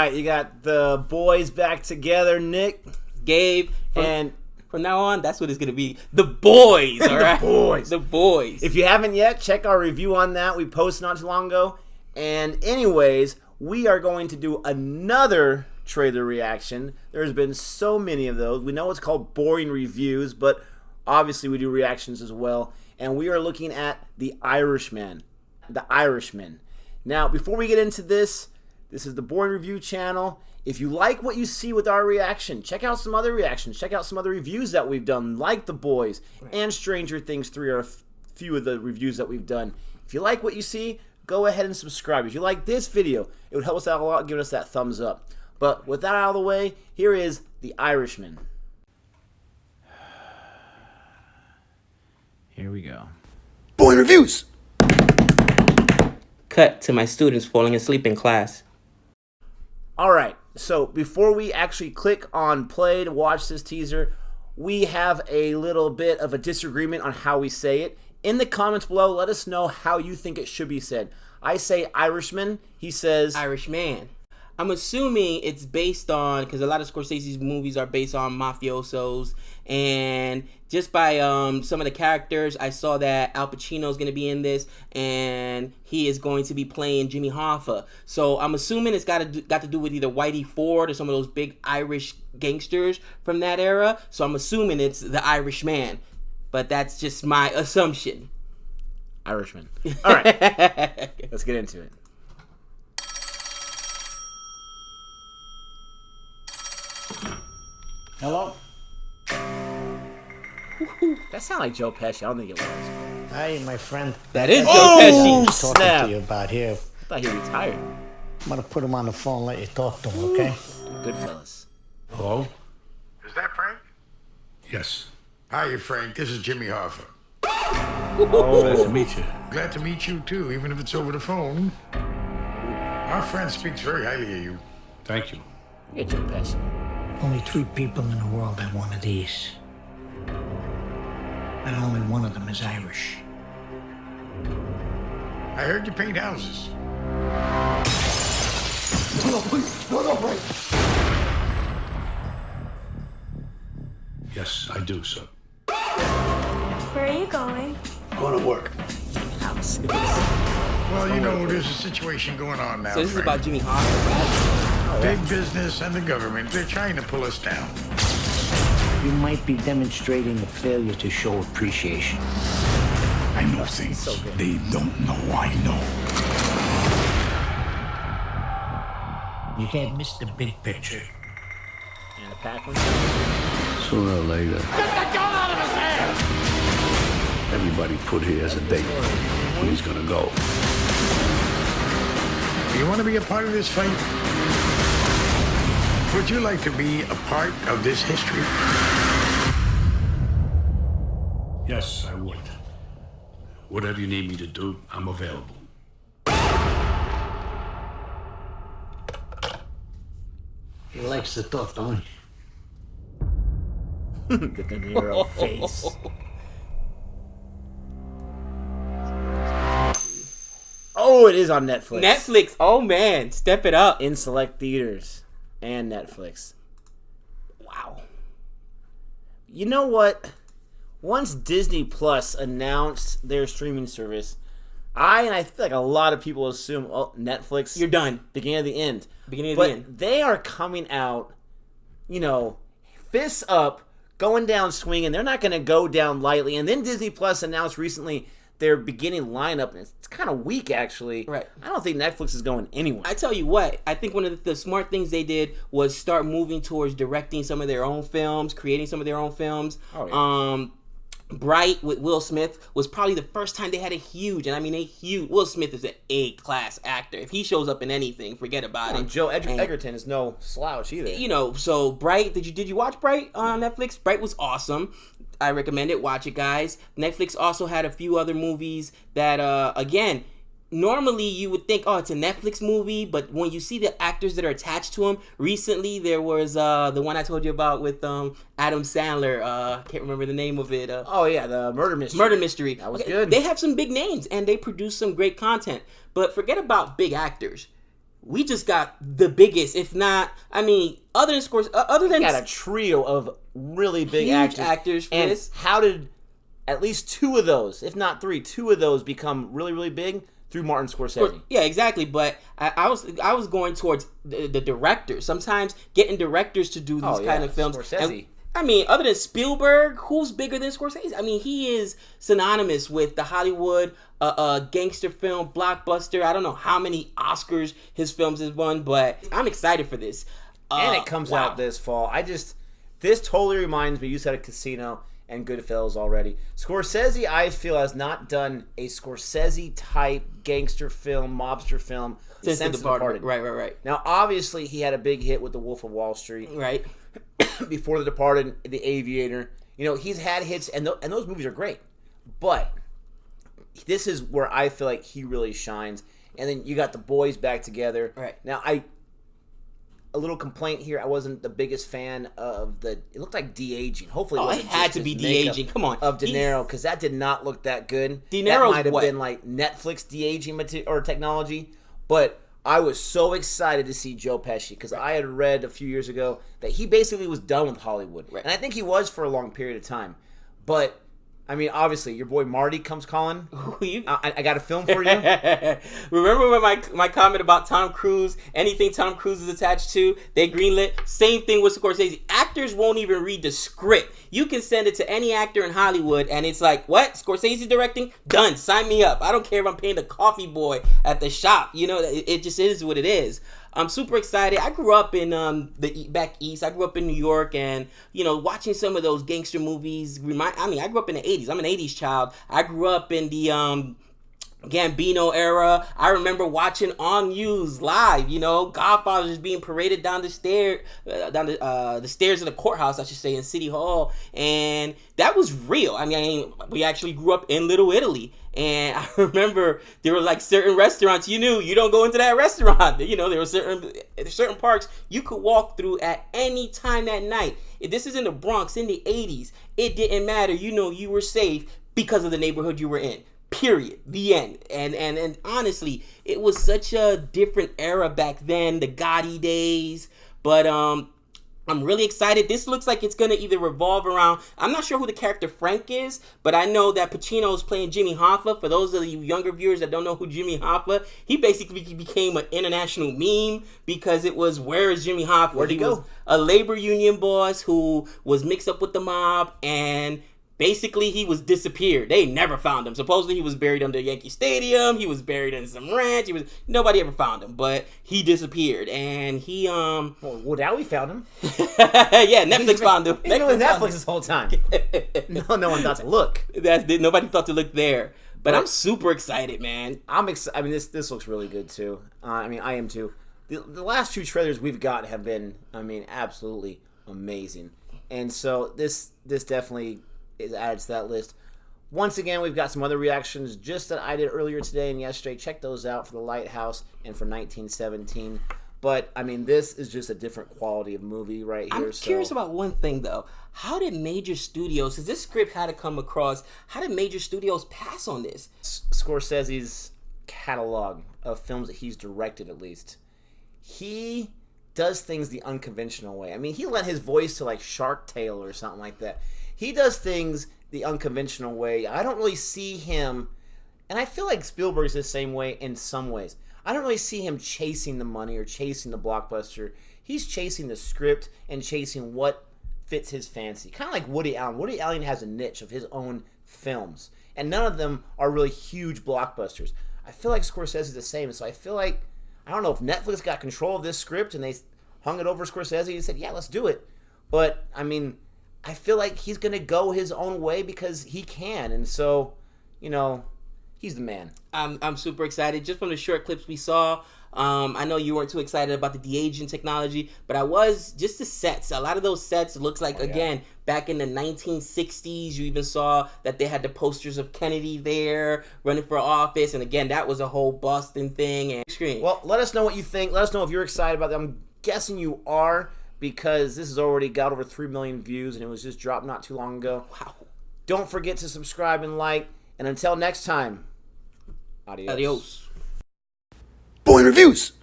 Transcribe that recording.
right, you got the boys back together, Nick, Gabe, and from now on, that's what it's going to be. The boys, all right? The boys. The boys. If you haven't yet, check our review on that. We posted not too long ago. And anyways, we are going to do another trailer reaction. There's been so many of those. We know it's called boring reviews, but obviously we do reactions as well. And we are looking at The Irishman. The Irishman. Now, before we get into this is the Boring Review channel. If you like what you see with our reaction, check out some other reactions. Check out some other reviews that we've done, like The Boys and Stranger Things 3 are a few of the reviews that we've done. If you like what you see, go ahead and subscribe. If you like this video, it would help us out a lot, giving us that thumbs up. But with that out of the way, here is The Irishman. Here we go. Boring Reviews! Cut to my students falling asleep in class. All right, so before we actually click on play to watch this teaser, we have a little bit of a disagreement on how we say it. In the comments below, let us know how you think it should be said. I say Irishman, he says Irishman. I'm assuming it's based on, because a lot of Scorsese's movies are based on mafiosos, and just by some of the characters, I saw that Al Pacino is going to be in this, and he is going to be playing Jimmy Hoffa. So I'm assuming it's got to do with either Whitey Ford or some of those big Irish gangsters from that era. So I'm assuming it's the Irishman, but that's just my assumption. Irishman. All right, let's get into it. Hello? That sounded like Joe Pesci. I don't think it was. Hey, my friend. That is Joe Oh, Pesci. Talking snap. to you about here. I thought he retired. I'm gonna put him on the phone and let you talk to him, okay? Goodfellas. Hello? Is that Frank? Yes. Hiya, Frank. This is Jimmy Hoffa. Nice to meet you. Glad to meet you, too, even if it's over the phone. Our friend speaks very highly of you. Thank you. Yeah, Joe Pesci. Only 3 people in the world have one of these. And only one of them is Irish. I heard you paint houses. No, please. No, wait. Yes, I do, sir. Where are you going? Going to work. Houses. Well, you know, there's a situation going on now, So this is Frank. about Jimmy Hoffa, right? Big business and the government, they're trying to pull us down. You might be demonstrating a failure to show appreciation. I know things they don't know I know. You can't miss the big picture. And a Packman. Sooner or later. Get that gun out of his hand! Everybody put here as a date when he's gonna go. Do you want to be a part of this fight? Would you like to be a part of this history? Yes, I would. Whatever you need me to do, I'm available. He likes to talk, don't he? The De Niro face. Oh, it is on Netflix. Netflix, oh man, step it up. In select theaters and Netflix. Wow. You know what? Once Disney Plus announced their streaming service, I feel like a lot of people assume, oh, Netflix, You're done. beginning of the end. Beginning of But the end. they are coming out, fists up, going down swinging. They're not going to go down lightly. And then Disney Plus announced recently their beginning lineup, and it's kind of weak, actually. Right. I don't think Netflix is going anywhere. I tell you what, I think one of the smart things they did was start moving towards directing some of their own films, creating some of their own films. Oh, yeah. Bright with Will Smith was probably the first time they had a huge, and I mean a huge, Will Smith is an A-class actor. If he shows up in anything, forget about it. Joe And, Egerton is no slouch either. So Bright, did you watch Bright on Netflix? Bright was awesome. I recommend it. Watch it, guys. Netflix also had a few other movies that, again, normally you would think, oh, it's a Netflix movie, but when you see the actors that are attached to them, recently there was the one I told you about with Adam Sandler. Can't remember the name of it. Oh, yeah, the Murder Mystery. Murder Mystery. That was good. They have some big names, and they produce some great content. But forget about big actors. we just got the biggest, if not, I mean, other than Scorsese, other than We got a trio of really big huge actors for and this. how did at least two of those, if not three, two of those become really, really big through Martin Scorsese? Yeah, exactly. But I was going towards the director. Sometimes getting directors to do these kind of films. Scorsese. And, I mean, other than Spielberg, who's bigger than Scorsese? I mean, he is synonymous with the Hollywood gangster film blockbuster. I don't know how many Oscars his films have won, but I'm excited for this. And it comes out this fall. This totally reminds me, you said a Casino and Goodfellas already. Scorsese, I feel, has not done a Scorsese-type gangster film, mobster film since The Departed. Right. Now, obviously, he had a big hit with The Wolf of Wall Street. Right. Before The Departed, The Aviator. You know, he's had hits, and those movies are great. But this is where I feel like he really shines. And then you got the boys back together. Right. Now, a little complaint here. I wasn't the biggest fan of it looked like de-aging. Hopefully it wasn't it had just to be his de-aging. makeup Come on. of De Niro, because that did not look that good. De That Niro's might have what? been like Netflix de-aging or technology. But I was so excited to see Joe Pesci, because I had read a few years ago that he basically was done with Hollywood. Right. And I think he was for a long period of time. But I mean, obviously, your boy Marty comes calling. I got a film for you. Remember when my comment about Tom Cruise, anything Tom Cruise is attached to, they greenlit? Same thing with Scorsese. Actors won't even read the script. You can send it to any actor in Hollywood, and it's like, what? Scorsese directing? Done. Sign me up. I don't care if I'm paying the coffee boy at the shop. You know, it just is what it is. I'm super excited. I grew up in the back east. I grew up in New York, and watching some of those gangster movies. I grew up in the '80s. I'm an '80s child. I grew up in the Gambino era. I remember watching On News live. Godfather just being paraded down the stairs of the courthouse, I should say, in City Hall, and that was real. I mean, we actually grew up in Little Italy. And I remember there were like certain restaurants you knew you don't go into that restaurant. There were certain parks you could walk through at any time that night. If this is in the Bronx in the 80s, it didn't matter. You were safe because of the neighborhood you were in. Period. The end. And honestly, it was such a different era back then, the Gotti days. But I'm really excited. This looks like it's going to either revolve around... I'm not sure who the character Frank is, but I know that Pacino is playing Jimmy Hoffa. For those of you younger viewers that don't know who Jimmy Hoffa, he basically became an international meme because it was, where is Jimmy Hoffa? Where'd he go? Was a labor union boss who was mixed up with the mob, and basically he was disappeared. They never found him. Supposedly he was buried under Yankee Stadium. He was buried in some ranch. Nobody ever found him, but he disappeared. And he Well, now we found him. yeah, Netflix found him. He's been with Netflix this whole time. No one thought to look. Nobody thought to look there. But I'm super excited, man. I'm excited. I mean, this looks really good too. I am too. The last few trailers we've got have been, absolutely amazing. And so this definitely is added to that list. Once again, we've got some other reactions just that I did earlier today and yesterday. Check those out for The Lighthouse and for 1917. But, this is just a different quality of movie right here. I'm curious about one thing, though. How did major studios, because this script had to come across, how did major studios pass on this? Scorsese's catalog of films that he's directed, at least, he does things the unconventional way. He lent his voice to, like, Shark Tale or something like that. He does things the unconventional way. I don't really see him, and I feel like Spielberg's the same way in some ways. I don't really see him chasing the money or chasing the blockbuster. He's chasing the script and chasing what fits his fancy. Kind of like Woody Allen. Woody Allen has a niche of his own films, and none of them are really huge blockbusters. I feel like Scorsese is the same, so I feel like, I don't know if Netflix got control of this script and they hung it over Scorsese and said, yeah, let's do it. But, I feel like he's going to go his own way because he can. And so, he's the man. I'm super excited. Just from the short clips we saw, I know you weren't too excited about the de-aging technology, but I was. Just the sets. A lot of those sets looks like, again, back in the 1960s. You even saw that they had the posters of Kennedy there running for office. And again, that was a whole Boston thing. And screen. Well, let us know what you think. Let us know if you're excited about that. I'm guessing you are, because this has already got over 3 million views and it was just dropped not too long ago. Wow. Don't forget to subscribe and like. And until next time, adios. Adios. Boy Reviews!